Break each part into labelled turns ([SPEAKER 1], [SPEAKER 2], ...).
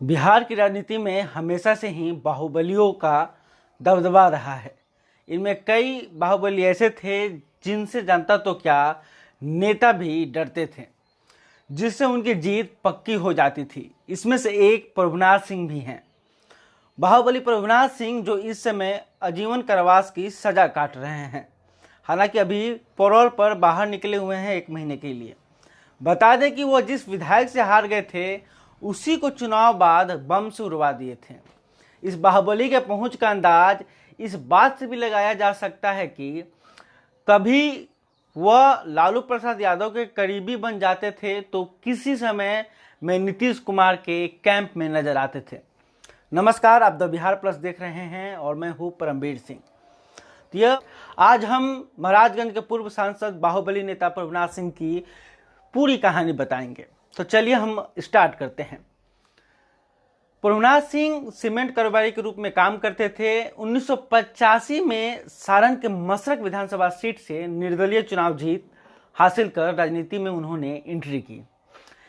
[SPEAKER 1] बिहार की राजनीति में हमेशा से ही बाहुबलियों का दबदबा रहा है। इनमें कई बाहुबली ऐसे थे जिनसे जनता तो क्या, नेता भी डरते थे, जिससे उनकी जीत पक्की हो जाती थी। इसमें से एक प्रभुनाथ सिंह भी हैं। बाहुबली प्रभुनाथ सिंह जो इस समय आजीवन कारावास की सजा काट रहे हैं। हालांकि अभी पैरोल पर बाहर निकले हुए हैं 1 महीने के लिए। बता दें कि वो जिस विधायक से हार गए थे उसी को चुनाव बाद बम से उड़वा दिए थे। इस बाहुबली के पहुंच का अंदाज इस बात से भी लगाया जा सकता है कि कभी वह लालू प्रसाद यादव के करीबी बन जाते थे तो किसी समय में नीतीश कुमार के कैंप में नजर आते थे। नमस्कार, आप द बिहार प्लस देख रहे हैं और मैं हूं परमवीर सिंह। तो आज हम महाराजगंज के पूर्व सांसद बाहुबली नेता प्रभुनाथ सिंह की पूरी कहानी बताएंगे। तो चलिए हम स्टार्ट करते हैं। प्रभुनाथ सिंह सीमेंट कारोबारी के रूप में काम करते थे। 1985 में सारण के मसरक विधानसभा सीट से निर्दलीय चुनाव जीत हासिल कर राजनीति में उन्होंने एंट्री की।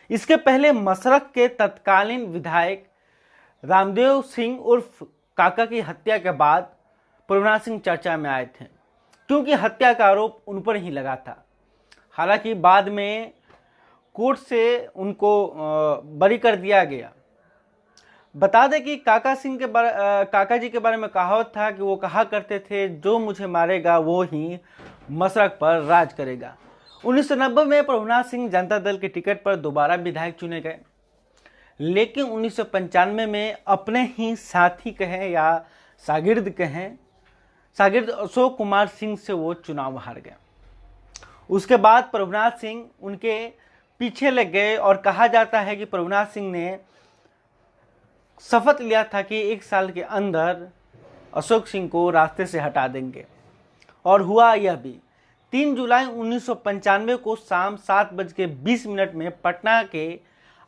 [SPEAKER 1] इसके पहले मसरक के तत्कालीन विधायक रामदेव सिंह उर्फ काका की हत्या के बाद प्रभुनाथ सिंह चर्चा में आए थे, क्योंकि हत्या का आरोप उन पर ही लगा था। हालांकि बाद में कोर्ट से उनको बरी कर दिया गया। बता दें कि काका जी के बारे में कहावत था कि वो कहा करते थे, जो मुझे मारेगा वो ही मसरक पर राज करेगा। 1990 में प्रभुनाथ सिंह जनता दल के टिकट पर दोबारा विधायक चुने गए, लेकिन 1995 में अपने ही साथी कहें या शागिर्द अशोक कुमार सिंह से वो चुनाव हार गए। उसके बाद प्रभुनाथ सिंह उनके पीछे लग गए और कहा जाता है कि प्रभुनाथ सिंह ने शपथ लिया था कि 1 साल के अंदर अशोक सिंह को रास्ते से हटा देंगे, और हुआ यह भी। 3 जुलाई 1995 को शाम 7:20 में पटना के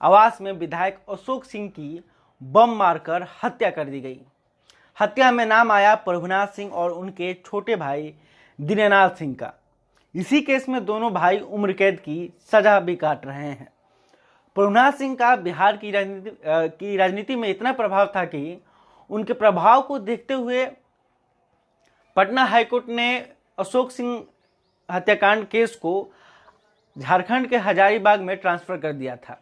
[SPEAKER 1] आवास में विधायक अशोक सिंह की बम मारकर हत्या कर दी गई। हत्या में नाम आया प्रभुनाथ सिंह और उनके छोटे भाई दीनानाथ सिंह का। इसी केस में दोनों भाई उम्र कैद की सजा भी काट रहे हैं। प्रभुनाथ सिंह का बिहार की राजनीति में इतना प्रभाव था कि उनके प्रभाव को देखते हुए पटना हाईकोर्ट ने अशोक सिंह हत्याकांड केस को झारखंड के हजारीबाग में ट्रांसफर कर दिया था।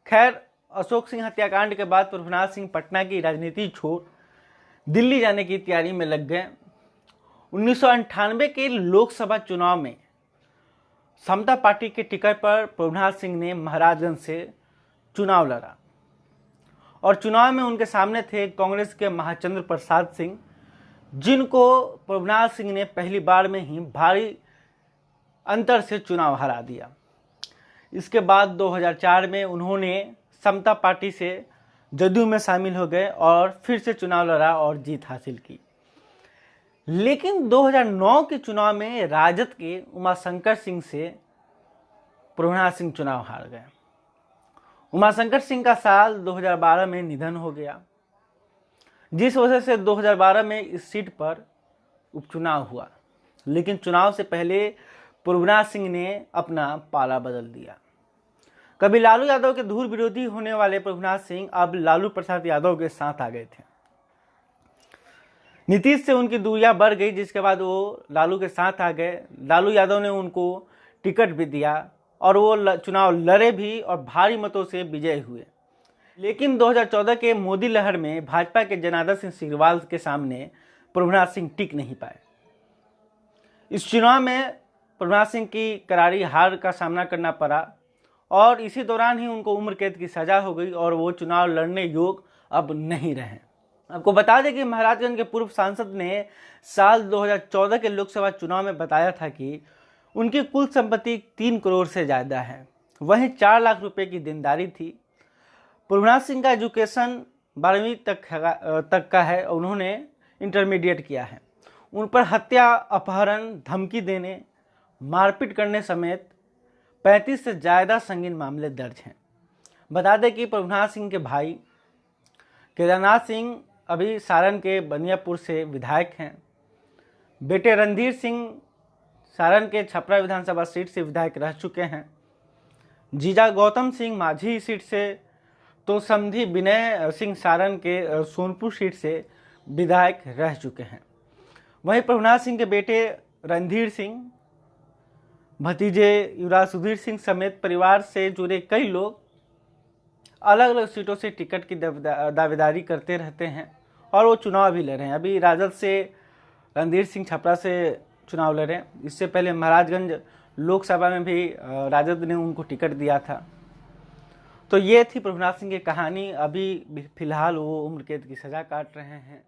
[SPEAKER 1] खैर, अशोक सिंह हत्याकांड के बाद प्रभुनाथ सिंह पटना की राजनीति छोड़ दिल्ली जाने की तैयारी में लग गए। 1998 के लोकसभा चुनाव में समता पार्टी के टिकट पर प्रभुनाथ सिंह ने महाराजगंज से चुनाव लड़ा, और चुनाव में उनके सामने थे कांग्रेस के महाचंद्र प्रसाद सिंह, जिनको प्रभुनाथ सिंह ने पहली बार में ही भारी अंतर से चुनाव हरा दिया। इसके बाद 2004 में उन्होंने समता पार्टी से जदयू में शामिल हो गए और फिर से चुनाव लड़ा और जीत हासिल की। लेकिन 2009 के चुनाव में राजद के उमाशंकर सिंह से प्रभुनाथ सिंह चुनाव हार गए। उमाशंकर सिंह का साल 2012 में निधन हो गया, जिस वजह से 2012 में इस सीट पर उपचुनाव हुआ। लेकिन चुनाव से पहले प्रभुनाथ सिंह ने अपना पाला बदल दिया। कभी लालू यादव के धुर विरोधी होने वाले प्रभुनाथ सिंह अब लालू प्रसाद यादव के साथ आ गए थे। नीतीश से उनकी दूरियां बढ़ गई, जिसके बाद वो लालू के साथ आ गए। लालू यादव ने उनको टिकट भी दिया और वो चुनाव लड़े भी और भारी मतों से विजयी हुए। लेकिन 2014 के मोदी लहर में भाजपा के जनार्दन सिंह सिग्रीवाल के सामने प्रभुनाथ सिंह टिक नहीं पाए। इस चुनाव में प्रभुनाथ सिंह की करारी हार का सामना करना पड़ा, और इसी दौरान ही उनको उम्र कैद की सजा हो गई और वो चुनाव लड़ने योग्य अब नहीं रहे। आपको बता दें कि महाराजगंज के पूर्व सांसद ने साल 2014 के लोकसभा चुनाव में बताया था कि उनकी कुल संपत्ति 3 करोड़ से ज़्यादा है, वहीं 4 लाख रुपए की देनदारी थी। प्रभुनाथ सिंह का एजुकेशन 12वीं तक का है, उन्होंने इंटरमीडिएट किया है। उन पर हत्या, अपहरण, धमकी देने, मारपीट करने समेत 35 से ज़्यादा संगीन मामले दर्ज हैं। बता दें कि प्रभुनाथ सिंह के भाई केदारनाथ सिंह अभी सारण के बनियापुर से विधायक हैं। बेटे रणधीर सिंह सारण के छपरा विधानसभा सीट से विधायक रह चुके हैं। जीजा गौतम सिंह माझी सीट से तो समधी विनय सिंह सारण के सोनपुर सीट से विधायक रह चुके हैं। वहीं प्रभुनाथ सिंह के बेटे रणधीर सिंह, भतीजे युवराज सुधीर सिंह समेत परिवार से जुड़े कई लोग अलग अलग सीटों से टिकट की दावेदारी करते रहते हैं और वो चुनाव भी लड़ रहे हैं। अभी राजद से रणधीर सिंह छपरा से चुनाव लड़े, इससे पहले महाराजगंज लोकसभा में भी राजद ने उनको टिकट दिया था। तो ये थी प्रभुनाथ सिंह की कहानी। अभी फिलहाल वो उम्र कैद की सज़ा काट रहे हैं।